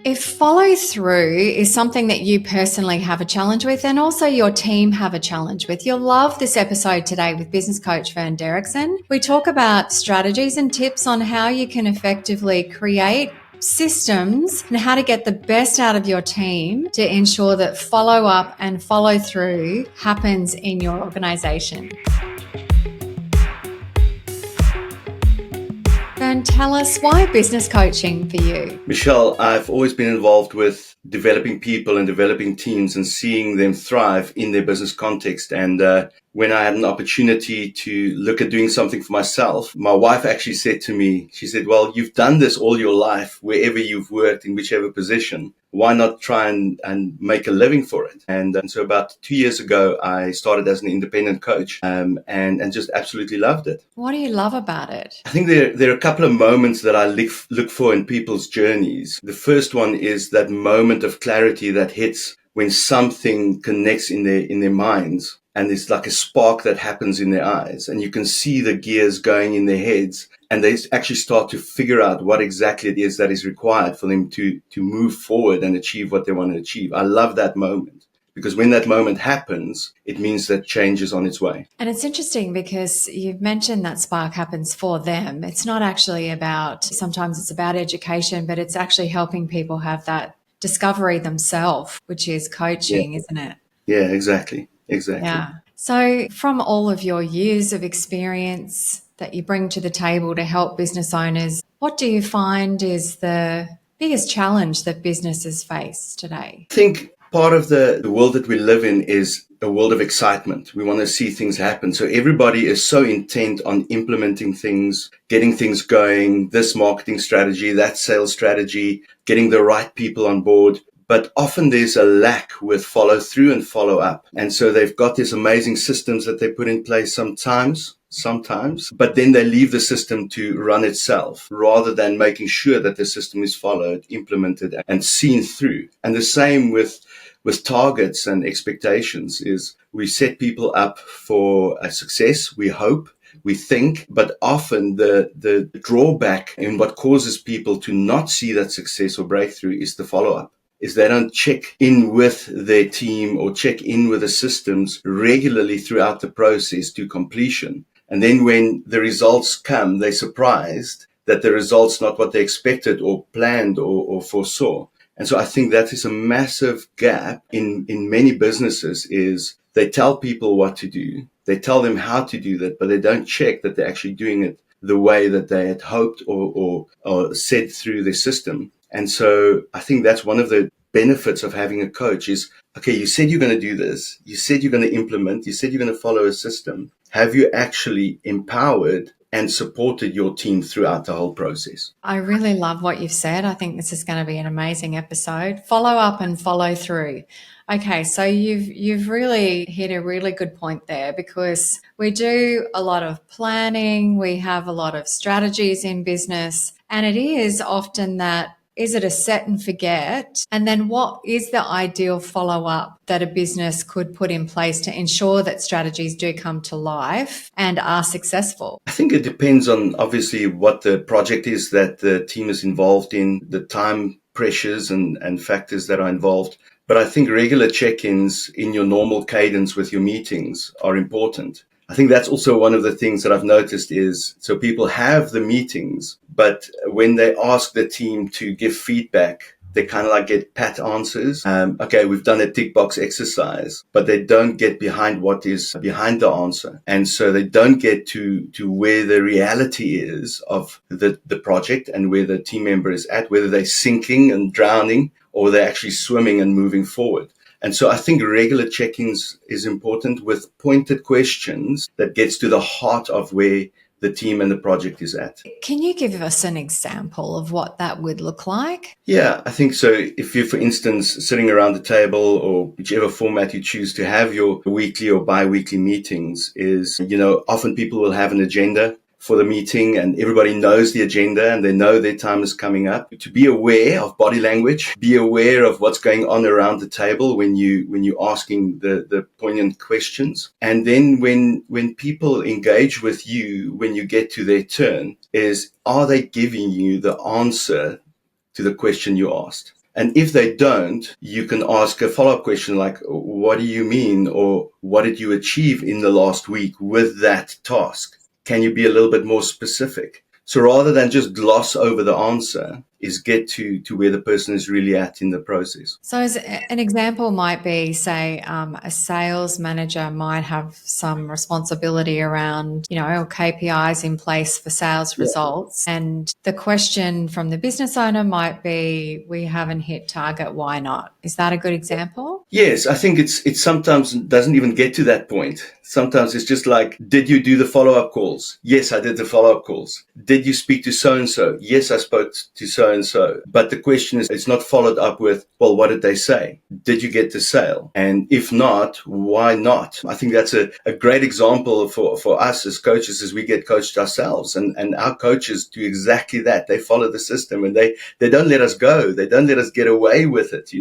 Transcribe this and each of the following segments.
If follow through is something that you personally have a challenge with and also your team have a challenge with, you'll love this episode today with business coach Vern Dercksen. We talk about strategies and tips on how you can effectively create systems and how to get the best out of your team to ensure that follow up and follow through happens in your organization. And tell us, why business coaching for you? Michelle, I've always been involved with developing people and developing teams and seeing them thrive in their business context. And when I had an opportunity to look at doing something for myself, my wife actually said to me, she said, well, you've done this all your life, wherever you've worked, in whichever position. Why not try and make a living for it? And so about 2 years ago, I started as an independent coach and just absolutely loved it. What do you love about it? I think there are a couple of moments that I look for in people's journeys. The first one is that moment of clarity that hits when something connects in their minds, and it's like a spark that happens in their eyes, and you can see the gears going in their heads, and they actually start to figure out what exactly it is that is required for them to move forward and achieve what they want to achieve. I love that moment. Because when that moment happens, it means that change is on its way. And it's interesting because you've mentioned that spark happens for them. It's not actually about, sometimes it's about education, but it's actually helping people have that discovery themselves, which is coaching, isn't it? Yeah, exactly. Yeah. So from all of your years of experience that you bring to the table to help business owners, what do you find is the biggest challenge that businesses face today? I think part of the world that we live in is a world of excitement. We want to see things happen. So everybody is so intent on implementing things, getting things going, this marketing strategy, that sales strategy, getting the right people on board. But often there's a lack with follow through and follow up. And so they've got these amazing systems that they put in place sometimes, but then they leave the system to run itself rather than making sure that the system is followed, implemented, and seen through. And the same with targets and expectations is we set people up for a success, we hope, we think, but often the drawback in what causes people to not see that success or breakthrough is the follow-up. Is they don't check in with their team or check in with the systems regularly throughout the process to completion. And then when the results come, they're surprised that the results not what they expected or planned or foresaw. And so I think that is a massive gap in many businesses is they tell people what to do. They tell them how to do that, but they don't check that they're actually doing it the way that they had hoped or said through their system. And so I think that's one of the benefits of having a coach is, okay, you said you're going to do this. You said you're going to implement. You said you're going to follow a system. Have you actually empowered and supported your team throughout the whole process? I really love what you've said. I think this is going to be an amazing episode. Follow up and follow through. Okay, so you've really hit a really good point there, because we do a lot of planning, we have a lot of strategies in business, and it is often that, is it a set and forget? And then what is the ideal follow-up that a business could put in place to ensure that strategies do come to life and are successful? I think it depends on obviously what the project is that the team is involved in, the time pressures and factors that are involved. But I think regular check-ins in your normal cadence with your meetings are important. I think that's also one of the things that I've noticed is, so people have the meetings, but when they ask the team to give feedback, they kind of like get pat answers. Okay, we've done a tick box exercise, but they don't get behind what is behind the answer. And so they don't get to where the reality is of the project and where the team member is at, whether they're sinking and drowning or they're actually swimming and moving forward. And so I think regular check-ins is important with pointed questions that gets to the heart of where the team and the project is at. Can you give us an example of what that would look like? Yeah, I think so. If you're, for instance, sitting around the table or whichever format you choose to have your weekly or bi-weekly meetings is, often people will have an agenda for the meeting and everybody knows the agenda and they know their time is coming up. To be aware of body language, be aware of what's going on around the table when you're asking the poignant questions. And then when people engage with you, when you get to their turn, are they giving you the answer to the question you asked? And if they don't, you can ask a follow-up question like, what do you mean? Or what did you achieve in the last week with that task? Can you be a little bit more specific? So rather than just gloss over the answer, is get to where the person is really at in the process. So as an example might be, say, a sales manager might have some responsibility around, KPIs in place for sales results. And the question from the business owner might be, we haven't hit target, why not? Is that a good example? Yes, I think it sometimes doesn't even get to that point. Sometimes it's just like, did you do the follow-up calls? Yes, I did the follow-up calls. Did you speak to so-and-so? Yes, I spoke to so-and-so. But the question is, it's not followed up with, well, what did they say? Did you get the sale? And if not, why not? I think that's a great example for us as coaches, as we get coached ourselves. And our coaches do exactly that. They follow the system and they don't let us go. They don't let us get away with it,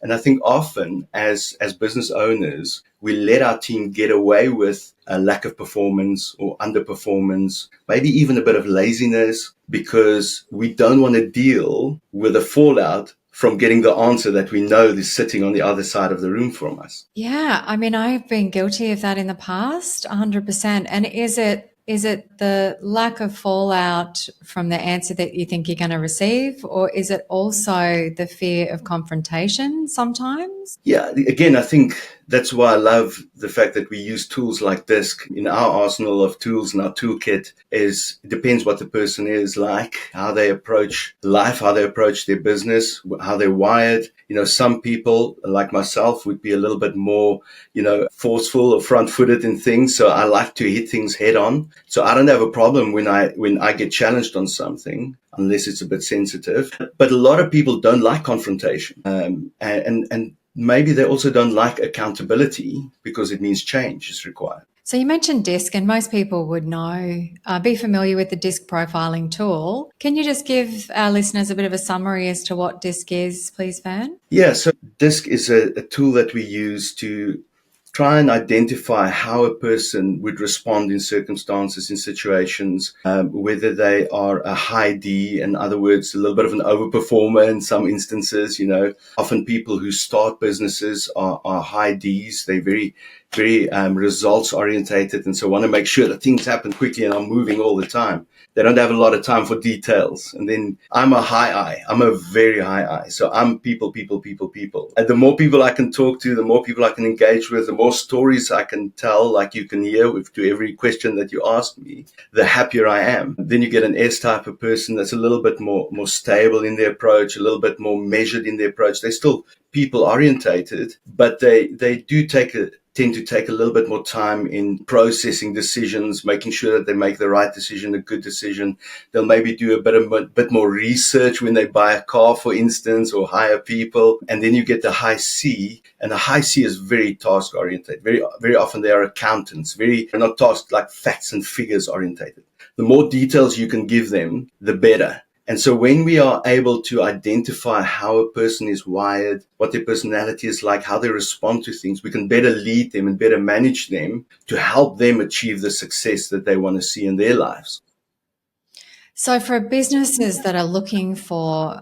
And I think often as business owners, we let our team get away with a lack of performance or underperformance, maybe even a bit of laziness, because we don't want to deal with the fallout from getting the answer that we know is sitting on the other side of the room from us. Yeah, I mean, I've been guilty of that in the past, 100%. And is it the lack of fallout from the answer that you think you're going to receive, or is it also the fear of confrontation sometimes? Yeah, again, I think that's why I love the fact that we use tools like DISC in our arsenal of tools in our toolkit. It depends what the person is like, how they approach life, how they approach their business, how they're wired. Some people like myself would be a little bit more, forceful or front-footed in things. So I like to hit things head on. So I don't have a problem when I get challenged on something, unless it's a bit sensitive. But a lot of people don't like confrontation, and maybe they also don't like accountability because it means change is required. So you mentioned DISC, and most people would be familiar with the DISC profiling tool. Can you just give our listeners a bit of a summary as to what DISC is, please, Vern? Yeah, so DISC is a tool that we use to try and identify how a person would respond in circumstances, in situations, whether they are a high D, in other words, a little bit of an overperformer in some instances. Often people who start businesses are high Ds. They're very, very results orientated, and so want to make sure that things happen quickly and are moving all the time. They don't have a lot of time for details. And then I'm a high I. I'm a very high I. So I'm people. And the more people I can talk to, the more people I can engage with, the more stories I can tell, like you can hear to every question that you ask me, the happier I am. Then you get an S type of person that's a little bit more stable in their approach, a little bit more measured in their approach. They're still people orientated, but they do tend to take a little bit more time in processing decisions, making sure that they make the right decision, a good decision. They'll maybe do a bit more research when they buy a car, for instance, or hire people. And then you get the high C, and the high C is very task oriented. Very, very often they are accountants, they're not task like facts and figures orientated. The more details you can give them, the better. And so when we are able to identify how a person is wired, what their personality is like, how they respond to things, we can better lead them and better manage them to help them achieve the success that they want to see in their lives. So for businesses that are looking for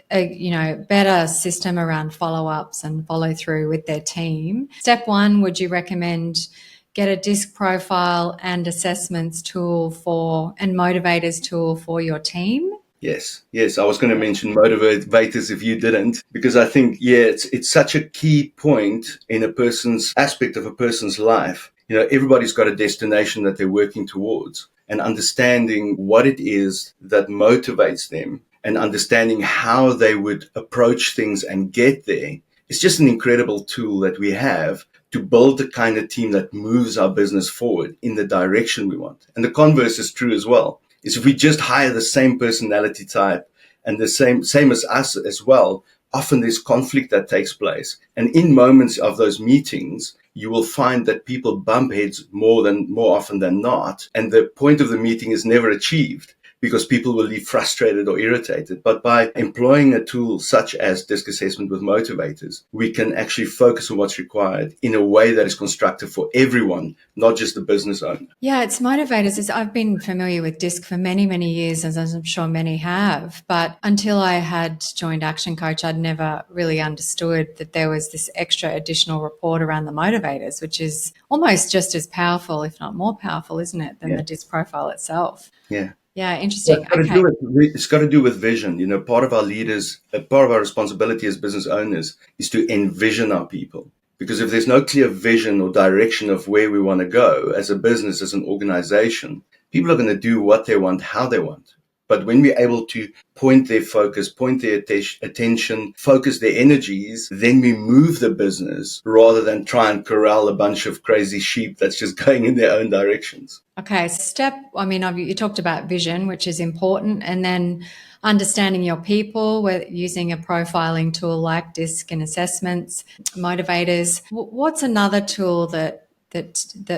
a better system around follow-ups and follow through with their team, step one, would you recommend get a DISC profile and assessments tool and motivators tool for your team? Yes. I was going to mention motivators if you didn't, because I think, it's such a key point in a person's aspect of a person's life. Everybody's got a destination that they're working towards, and understanding what it is that motivates them and understanding how they would approach things and get there. It's just an incredible tool that we have to build the kind of team that moves our business forward in the direction we want. And the converse is true as well. Is if we just hire the same personality type and the same as us as well, often there's conflict that takes place. And in moments of those meetings, you will find that people bump heads more often than not. And the point of the meeting is never achieved because people will leave frustrated or irritated. But by employing a tool such as disc assessment with motivators, we can actually focus on what's required in a way that is constructive for everyone, not just the business owner. Yeah, it's motivators. I've been familiar with DISC for many, many years, as I'm sure many have. But until I had joined Action Coach, I'd never really understood that there was this extra additional report around the motivators, which is almost just as powerful, if not more powerful, isn't it, than the DISC profile itself? Yeah. Yeah, interesting. It's got to do with vision. Part of our part of our responsibility as business owners is to envision our people. Because if there's no clear vision or direction of where we want to go as a business, as an organization, people are going to do what they want, how they want. But when we're able to point their focus, point their attention, focus their energies, then we move the business rather than try and corral a bunch of crazy sheep that's just going in their own directions. Okay, you talked about vision, which is important, and then understanding your people, using a profiling tool like DISC and assessments, motivators. What's another tool that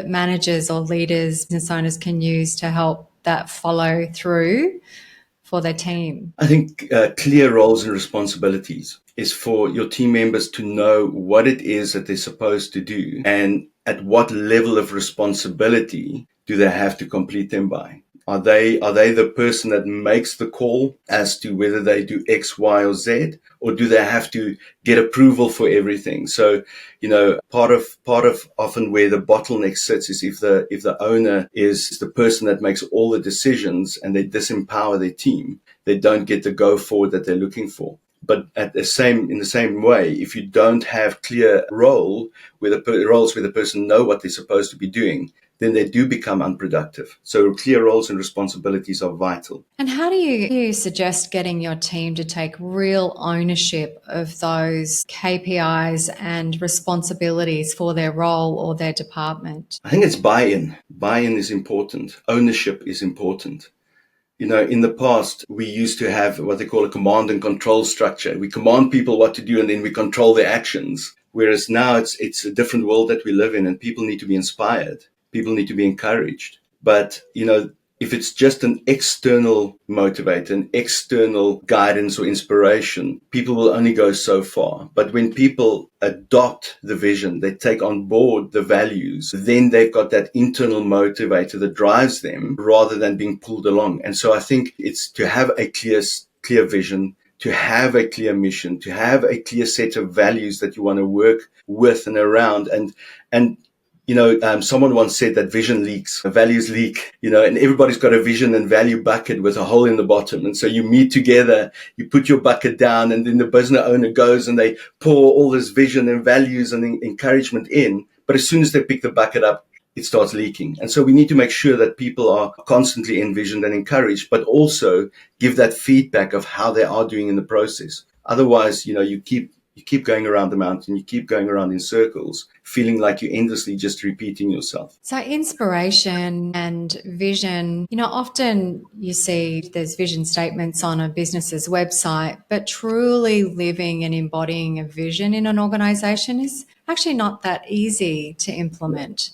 managers or leaders, business owners can use to help that follow through for their team? I think clear roles and responsibilities is for your team members to know what it is that they're supposed to do and at what level of responsibility do they have to complete them by. Are they the person that makes the call as to whether they do X, Y, or Z, or do they have to get approval for everything? So, part of often where the bottleneck sits is if the owner is the person that makes all the decisions and they disempower their team, they don't get the go forward that they're looking for. But in the same way, if you don't have clear roles where the person know what they're supposed to be doing, then they do become unproductive. So clear roles and responsibilities are vital. And how do you suggest getting your team to take real ownership of those KPIs and responsibilities for their role or their department? I think it's buy-in. Buy-in is important. Ownership is important. In the past, we used to have what they call a command and control structure. We command people what to do and then we control their actions. Whereas now it's a different world that we live in and people need to be inspired. People need to be encouraged. But, if it's just an external motivator, an external guidance or inspiration, people will only go so far. But when people adopt the vision, they take on board the values, then they've got that internal motivator that drives them rather than being pulled along. And so I think it's to have a clear vision, to have a clear mission, to have a clear set of values that you want to work with and around. And someone once said that vision leaks, values leak, and everybody's got a vision and value bucket with a hole in the bottom. And so you meet together, you put your bucket down, and then the business owner goes and they pour all this vision and values and encouragement in. But as soon as they pick the bucket up, it starts leaking. And so we need to make sure that people are constantly envisioned and encouraged, but also give that feedback of how they are doing in the process. Otherwise, you keep going around the mountain, you keep going around in circles, feeling like you're endlessly just repeating yourself. So inspiration and vision, often you see there's vision statements on a business's website, but truly living and embodying a vision in an organization is actually not that easy to implement.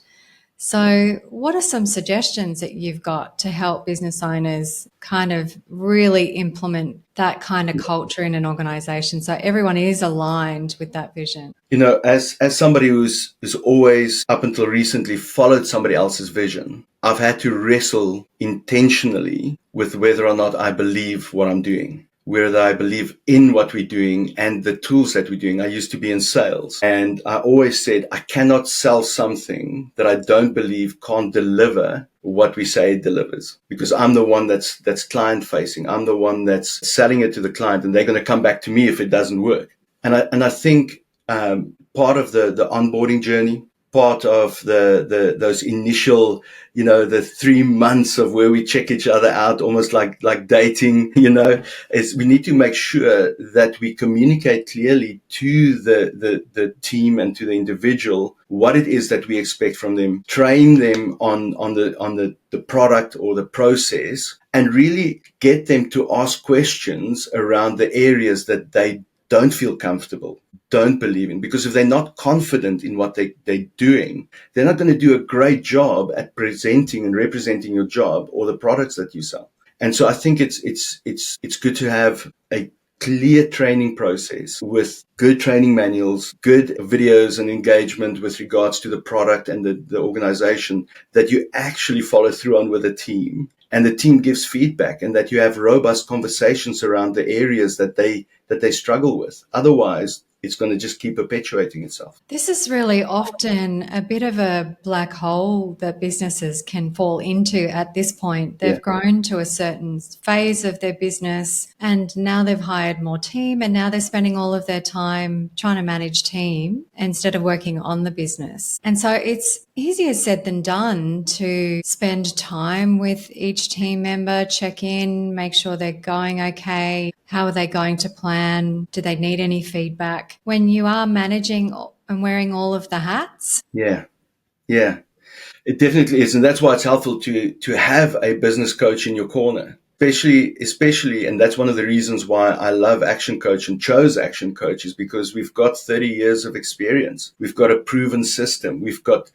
So what are some suggestions that you've got to help business owners kind of really implement that kind of culture in an organization so everyone is aligned with that vision? As somebody who's always up until recently followed somebody else's vision, I've had to wrestle intentionally with whether or not I believe what I'm doing, whether I believe in what we're doing and the tools that we're doing. I used to be in sales, and I always said, I cannot sell something that I don't believe can't deliver what we say it delivers, because I'm the one that's client facing. I'm the one that's selling it to the client, and they're going to come back to me if it doesn't work. And I think part of the onboarding journey, part of those initial, the 3 months of where we check each other out, almost like dating, is we need to make sure that we communicate clearly to the team and to the individual what it is that we expect from them, train them on the product or the process, and really get them to ask questions around the areas that they don't feel comfortable, don't believe in. Because if they're not confident in what they're doing, they're not going to do a great job at presenting and representing your job or the products that you sell. And so I think it's good to have a clear training process with good training manuals, good videos and engagement with regards to the product and the organization that you actually follow through on with a team, and the team gives feedback, and that you have robust conversations around the areas that they struggle with. Otherwise, it's going to just keep perpetuating itself. This is really often a bit of a black hole that businesses can fall into at this point. They've grown to a certain phase of their business, and now they've hired more team, and now they're spending all of their time trying to manage team instead of working on the business. And so it's easier said than done to spend time with each team member, check in, make sure they're going okay. How are they going to plan? Do they need any feedback? When you are managing and wearing all of the hats. Yeah. Yeah. It definitely is. And that's why it's helpful to have a business coach in your corner. Especially, and that's one of the reasons why I love Action Coach and chose Action Coach, is because we've got 30 years of experience. We've got a proven system. We've got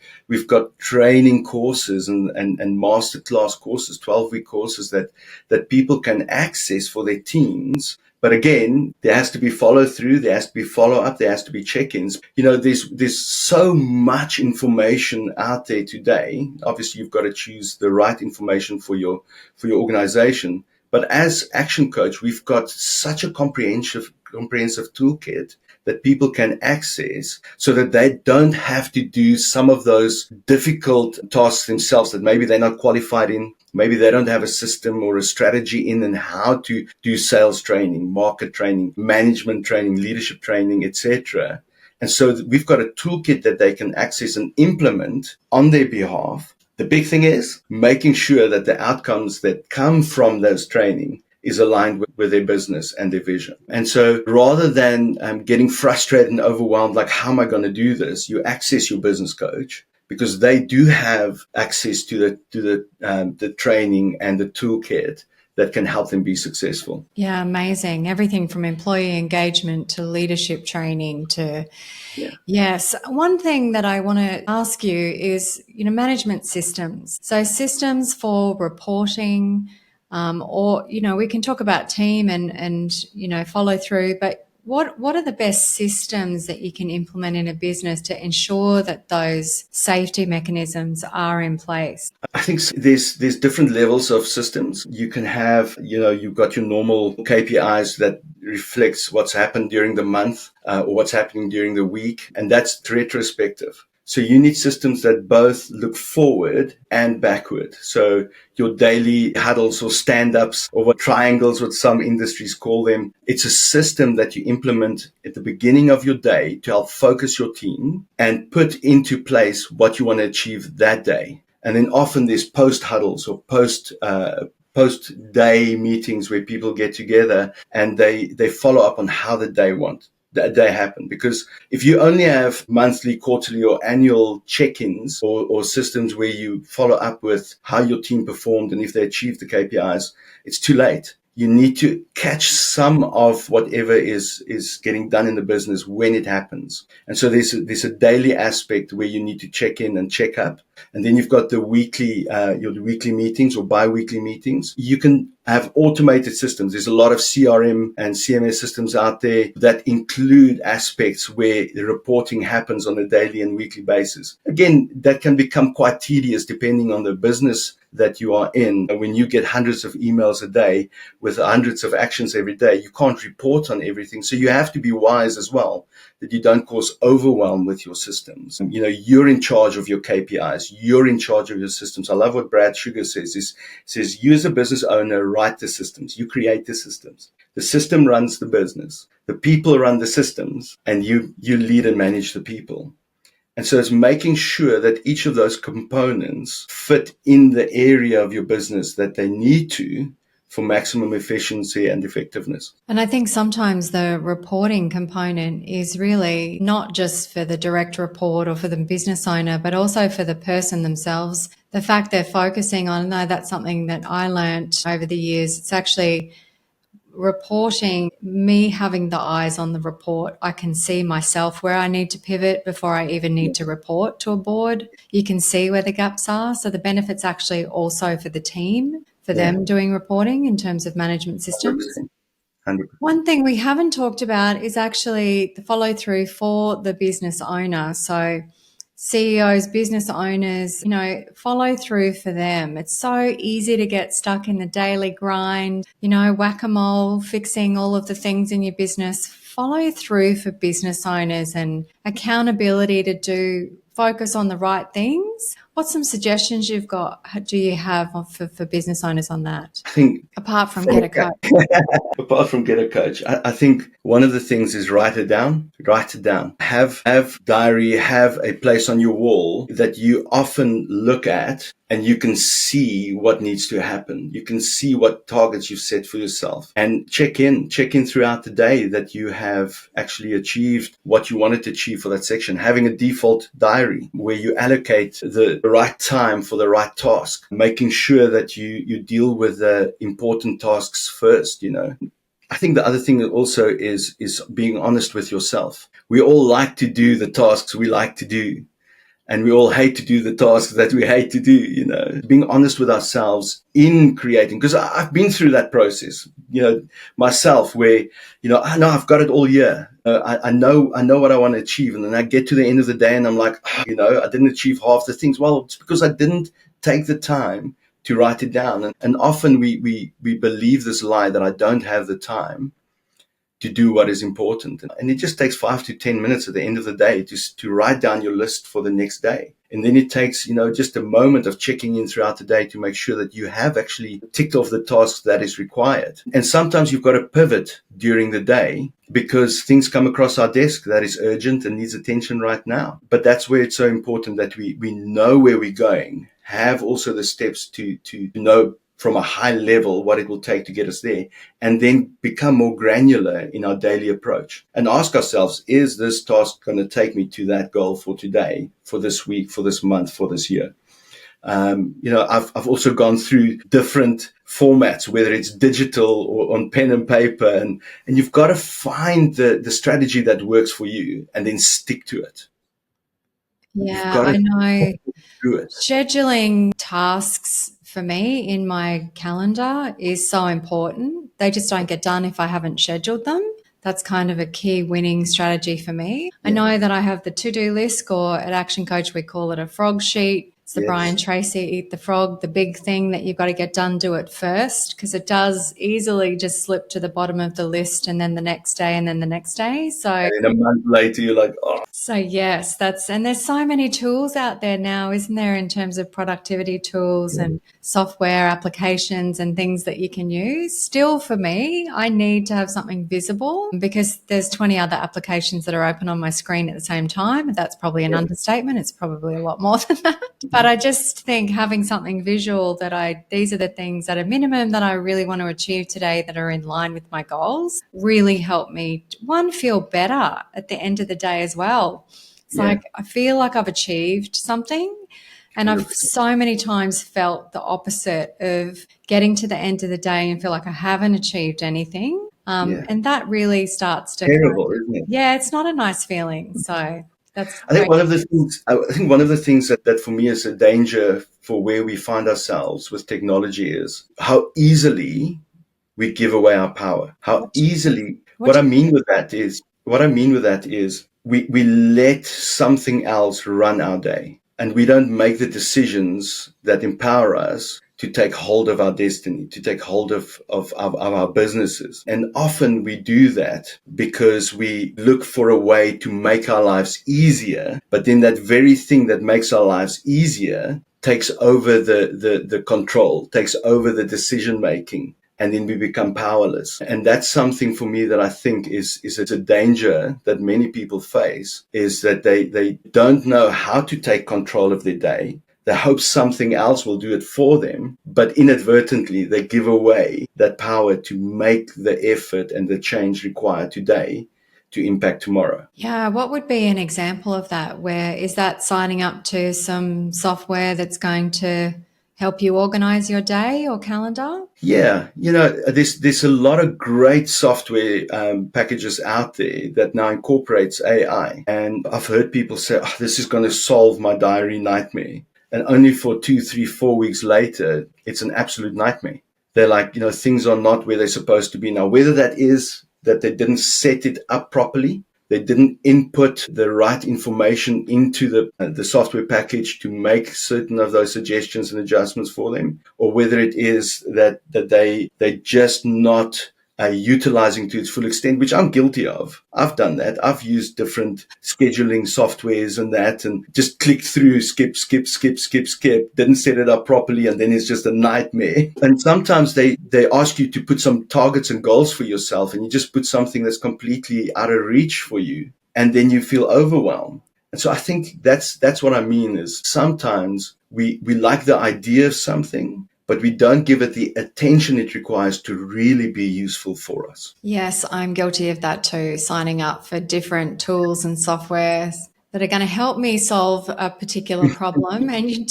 training courses and masterclass courses, 12-week courses that people can access for their teams. But again, there has to be follow through, there has to be follow up, there has to be check-ins. There's so much information out there today. Obviously, you've got to choose the right information for your organization. But as Action Coach, we've got such a comprehensive toolkit that people can access, so that they don't have to do some of those difficult tasks themselves that maybe they're not qualified in. Maybe they don't have a system or a strategy in and how to do sales training, market training, management training, leadership training, etc. And so we've got a toolkit that they can access and implement on their behalf. The big thing is making sure that the outcomes that come from those training is aligned with their business and their vision. And so rather than getting frustrated and overwhelmed, like, how am I going to do this? You access your business coach, because they do have access to the training and the toolkit that can help them be successful. Yeah, amazing. Everything from employee engagement to leadership training to, yes. One thing that I want to ask you is, management systems. So systems for reporting, or, we can talk about team and follow through, but what are the best systems that you can implement in a business to ensure that those safety mechanisms are in place? I think there's different levels of systems. You can have, you've got your normal KPIs that reflects what's happened during the month or what's happening during the week, and that's retrospective. So you need systems that both look forward and backward. So your daily huddles or stand-ups, or what triangles, what some industries call them, it's a system that you implement at the beginning of your day to help focus your team and put into place what you want to achieve that day. And then often there's post huddles or post day meetings where people get together and they follow up on how the day happened. Because if you only have monthly, quarterly, or annual check-ins or systems where you follow up with how your team performed and if they achieved the KPIs, it's too late. You need to catch some of whatever is getting done in the business when it happens. And so there's a daily aspect where you need to check in and check up. And then you've got your weekly meetings or bi-weekly meetings. You can have automated systems. There's a lot of CRM and CMS systems out there that include aspects where the reporting happens on a daily and weekly basis. Again, that can become quite tedious depending on the business that you are in. When you get hundreds of emails a day with hundreds of actions every day, you can't report on everything. So you have to be wise as well, that you don't cause overwhelm with your systems. You're in charge of your KPIs. You're in charge of your systems. I love what Brad Sugar says. Says, you as a business owner, write the systems. You create the systems. The system runs the business. The people run the systems, and you lead and manage the people. And so it's making sure that each of those components fit in the area of your business that they need to for maximum efficiency and effectiveness. And I think sometimes the reporting component is really not just for the direct report or for the business owner, but also for the person themselves. The fact they're focusing on, no, that's something that I learnt over the years. It's actually reporting, me having the eyes on the report. I can see myself where I need to pivot before I even need to report to a board. You can see where the gaps are. So the benefits actually also for the team for them doing reporting in terms of management systems. 100%. 100%. One thing we haven't talked about is actually the follow through for the business owner. So CEOs, business owners, follow through for them. It's so easy to get stuck in the daily grind, whack-a-mole, fixing all of the things in your business. Follow through for business owners and accountability to focus on the right things. What's some suggestions do you have for business owners on that? I think Apart from get a coach. Apart from get a coach, I think one of the things is write it down. Write it down. Have diary, have a place on your wall that you often look at and you can see what needs to happen. You can see what targets you've set for yourself and check in throughout the day that you have actually achieved what you wanted to achieve for that section. Having a default diary where you allocate the right time for the right task, making sure that you deal with the important tasks first, I think the other thing also is being honest with yourself. We all like to do the tasks we like to do, and we all hate to do the tasks that we hate to do, Being honest with ourselves in creating, because I've been through that process, myself, where, I know I've got it all year. I know what I want to achieve. And then I get to the end of the day and I'm like, I didn't achieve half the things. Well, it's because I didn't take the time to write it down. And often we believe this lie that I don't have the time to do what is important. And it just takes 5 to 10 minutes at the end of the day to write down your list for the next day. And then it takes, just a moment of checking in throughout the day to make sure that you have actually ticked off the tasks that is required. And sometimes you've got to pivot during the day because things come across our desk that is urgent and needs attention right now. But that's where it's so important that we know where we're going, have also the steps to know from a high level what it will take to get us there, and then become more granular in our daily approach and ask ourselves, is this task going to take me to that goal for today, for this week, for this month, for this year? I've also gone through different formats, whether it's digital or on pen and paper, and you've got to find the strategy that works for you and then stick to it. Yeah, I know. Scheduling tasks for me in my calendar is so important. They just don't get done if I haven't scheduled them. That's kind of a key winning strategy for me. Yeah. I know that I have the to-do list, or at ActionCOACH we call it a frog sheet. It's the Brian Tracy eat the frog, the big thing that you've got to get done, do it first, because it does easily just slip to the bottom of the list and then the next day and then the next day. So and then a month later you're like, oh. So yes, and there's so many tools out there now, isn't there, in terms of productivity tools and software applications and things that you can use. Still, for me, I need to have something visible because there's 20 other applications that are open on my screen at the same time. That's probably an understatement. It's probably a lot more than that. But I just think having something visual these are the things at a minimum that I really want to achieve today that are in line with my goals really help me, feel better at the end of the day as well. It's like I feel like I've achieved something, and I've so many times felt the opposite of getting to the end of the day and feel like I haven't achieved anything. And that really starts to terrible, isn't it? Yeah, it's not a nice feeling. So I think one of the things that for me is a danger for where we find ourselves with technology is how easily we give away our power. How easily. What I mean with that is we let something else run our day, and we don't make the decisions that empower us to take hold of our destiny, to take hold of our businesses. And often we do that because we look for a way to make our lives easier, but then that very thing that makes our lives easier takes over the control, takes over the decision making. And then we become powerless. And that's something for me that I think is a danger that many people face, is that they don't know how to take control of their day. They hope something else will do it for them, but inadvertently they give away that power to make the effort and the change required today to impact tomorrow. Yeah, what would be an example of that? Where is that signing up to some software that's going to help you organize your day or calendar? Yeah, there's a lot of great software packages out there that now incorporates AI. And I've heard people say, this is going to solve my diary nightmare. And only for 2, 3, 4 weeks later, it's an absolute nightmare. They're like, things are not where they're supposed to be now. Whether that is that they didn't set it up properly, they didn't input the right information into the software package to make certain of those suggestions and adjustments for them, or whether it is that they just not utilizing to its full extent, which I'm guilty of. I've done that. I've used different scheduling softwares and that, and just clicked through, skip, didn't set it up properly, and then it's just a nightmare. And sometimes they ask you to put some targets and goals for yourself, and you just put something that's completely out of reach for you, and then you feel overwhelmed. And so I think that's what I mean is sometimes we like the idea of something, but we don't give it the attention it requires to really be useful for us. Yes, I'm guilty of that too, signing up for different tools and softwares that are going to help me solve a particular problem. And you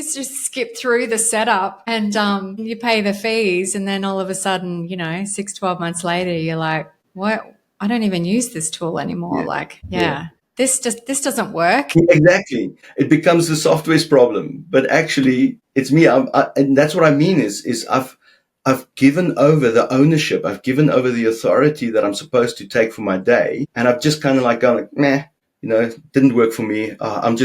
just skip through the setup and you pay the fees. And then all of a sudden, 6, 12 months later, you're like, what? I don't even use this tool anymore. This doesn't work. Exactly. It becomes the software's problem, but actually it's me. And that's what I mean is I've given over the ownership. I've given over the authority that I'm supposed to take for my day. And I've just kind of like gone like, meh, it didn't work for me. I'm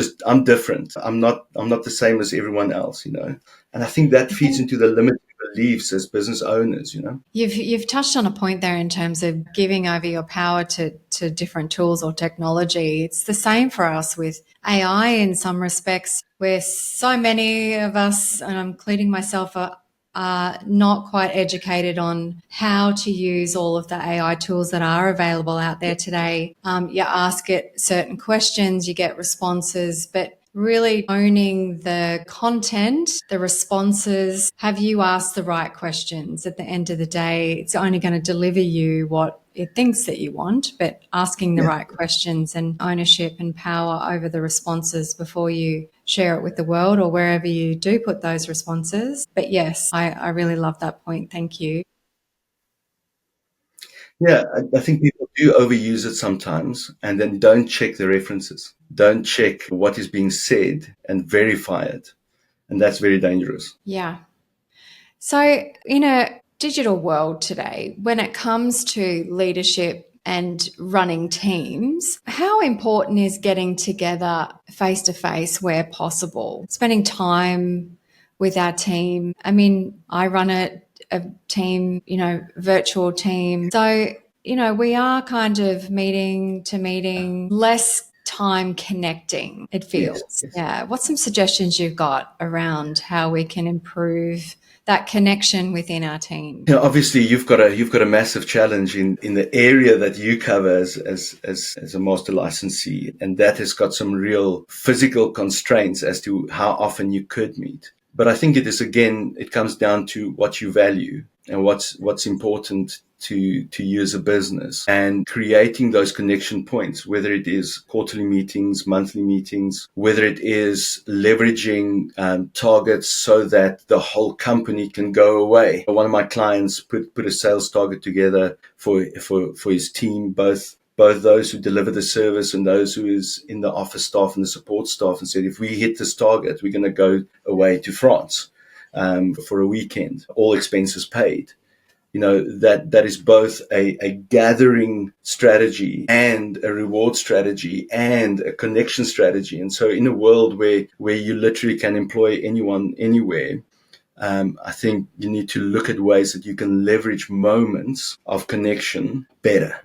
different. I'm not the same as everyone else, And I think that feeds into the limiting beliefs as business owners, You've touched on a point there in terms of giving over your power to different tools or technology. It's the same for us with AI in some respects, where so many of us, and I'm including myself, are not quite educated on how to use all of the AI tools that are available out there today. You ask it certain questions, you get responses, but really owning the content, the responses. Have you asked the right questions? At the end of the day, it's only going to deliver you what it thinks that you want, but asking the right questions and ownership and power over the responses before you share it with the world or wherever you do put those responses. But yes, I really love that point. Thank you. Yeah, I think people do overuse it sometimes and then don't check the references, don't check what is being said and verify it. And that's very dangerous. Yeah. So in a digital world today, when it comes to leadership and running teams, how important is getting together face to face where possible, spending time with our team? I mean, I run a team, virtual team. So, we are kind of meeting to meeting, less time connecting, it feels. Yes. Yeah. What's some suggestions you've got around how we can improve that connection within our team? Obviously you've got a massive challenge in the area that you cover as a master licensee, and that has got some real physical constraints as to how often you could meet. But I think it comes down to what you value and what's important to you as a business, and creating those connection points, whether it is quarterly meetings, monthly meetings, whether it is leveraging targets so that the whole company can go away. One of my clients put a sales target together for his team, both those who deliver the service and those who is in the office staff and the support staff, and said, if we hit this target, we're going to go away to France for a weekend, all expenses paid. That is both a gathering strategy and a reward strategy and a connection strategy. And so in a world where you literally can employ anyone, anywhere, I think you need to look at ways that you can leverage moments of connection better.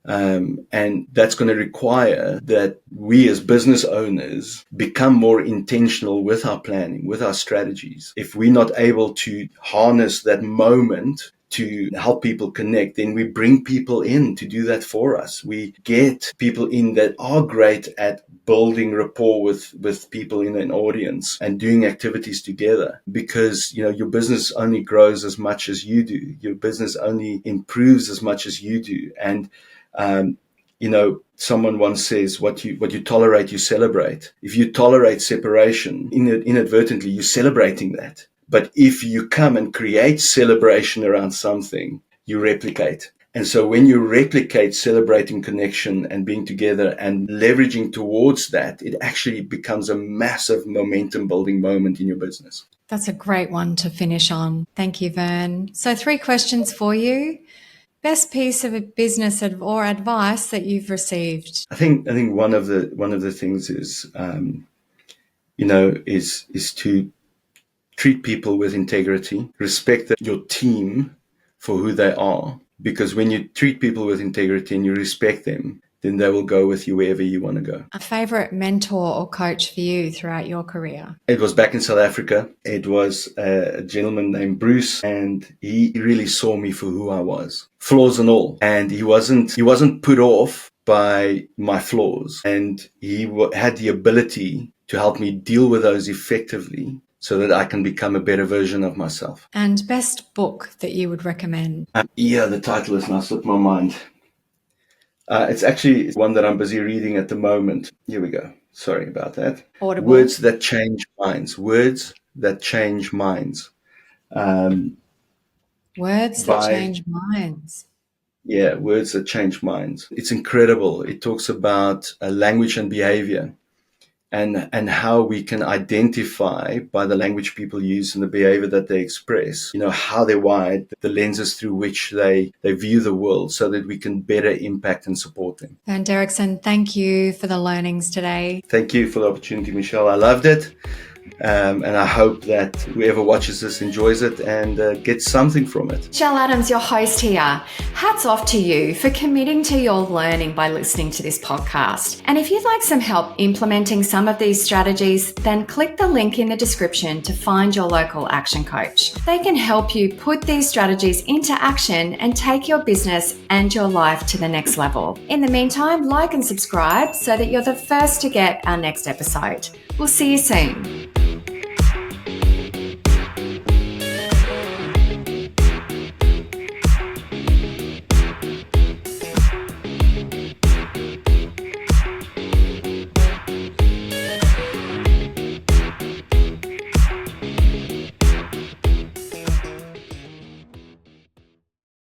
And that's going to require that we as business owners become more intentional with our planning, with our strategies. If we're not able to harness that moment to help people connect, then we bring people in to do that for us. We get people in that are great at building rapport with people in an audience and doing activities together, because your business only grows as much as you do. Your business only improves as much as you do. And someone once says, what you tolerate, you celebrate. If you tolerate separation, inadvertently, you're celebrating that. But if you come and create celebration around something, you replicate. And so when you replicate celebrating connection and being together and leveraging towards that, it actually becomes a massive momentum building moment in your business. That's a great one to finish on. Thank you, Vern. So 3 questions for you. Best piece of business or advice that you've received? I think one of the things is, is to treat people with integrity, respect your team for who they are. Because when you treat people with integrity and you respect them, then they will go with you wherever you want to go. A favorite mentor or coach for you throughout your career? It was back in South Africa. It was a gentleman named Bruce, and he really saw me for who I was, flaws and all. And he wasn't put off by my flaws, and he had the ability to help me deal with those effectively so that I can become a better version of myself. And best book that you would recommend? The title has now slipped my mind. It's actually one that I'm busy reading at the moment. Here we go. Sorry about that. Audible. Words That Change Minds. Words That Change Minds. Words That Change Minds. Yeah, Words That Change Minds. It's incredible. It talks about language and behavior, and how we can identify by the language people use and the behavior that they express, how they're wired, the lenses through which they view the world, so that we can better impact and support them. Vern Dercksen, thank you for the learnings today. Thank you for the opportunity, Michelle. I loved it. And I hope that whoever watches this enjoys it and gets something from it. Shell Adams, your host here. Hats off to you for committing to your learning by listening to this podcast. And if you'd like some help implementing some of these strategies, then click the link in the description to find your local action coach. They can help you put these strategies into action and take your business and your life to the next level. In the meantime, like and subscribe so that you're the first to get our next episode. We'll see you soon.